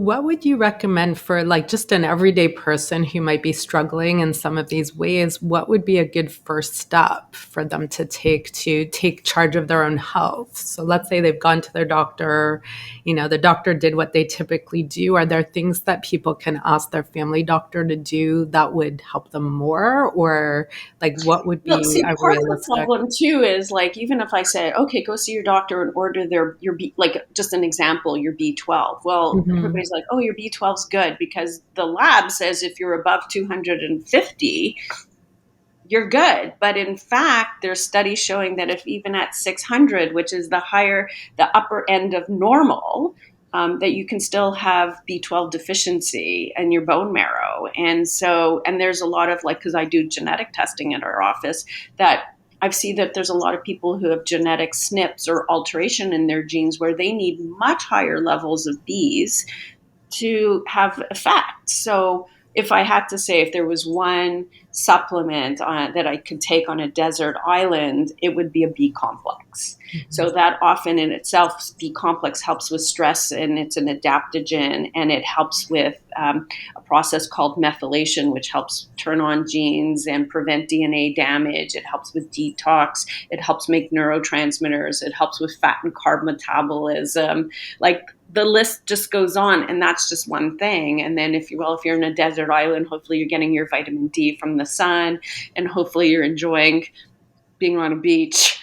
what would you recommend for like just an everyday person who might be struggling in some of these ways? What would be a good first step for them to take charge of their own health? So let's say they've gone to their doctor, the doctor did what they typically do. Are there things that people can ask their family doctor to do that would help them more? Or like what would Look, be see, a part of the realistic? problem too is like even if I say, okay, go see your doctor and order your B, like just an example, your B12. Well, Hmm. everybody's like, oh, your B12 is good because the lab says if you're above 250, you're good. But in fact, there's studies showing that if even at 600, which is the upper end of normal, that you can still have B12 deficiency in your bone marrow. And there's a lot of like, because I do genetic testing at our office, that I've seen that there's a lot of people who have genetic SNPs or alteration in their genes where they need much higher levels of Bs to have effect. So if I had to say if there was one supplement that I could take on a desert island, it would be a B complex. So that often in itself, B complex helps with stress and it's an adaptogen and it helps with a process called methylation, which helps turn on genes and prevent DNA damage. It helps with detox. It helps make neurotransmitters. It helps with fat and carb metabolism. Like the list just goes on, and that's just one thing. And then if you're in a desert island, hopefully you're getting your vitamin D from the sun, and hopefully you're enjoying being on a beach,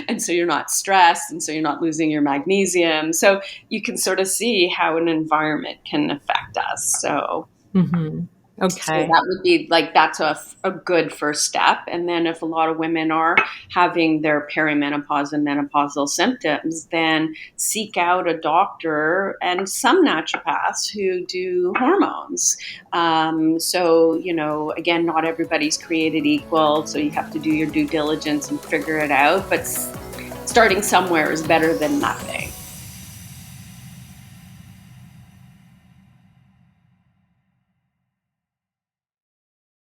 and so you're not stressed, and so you're not losing your magnesium. So you can sort of see how an environment can affect us. Hmm. So Okay. that would be like that's a good first step. And then if a lot of women are having their perimenopause and menopausal symptoms, then seek out a doctor and some naturopaths who do hormones. Again, not everybody's created equal, so you have to do your due diligence and figure it out. But starting somewhere is better than nothing.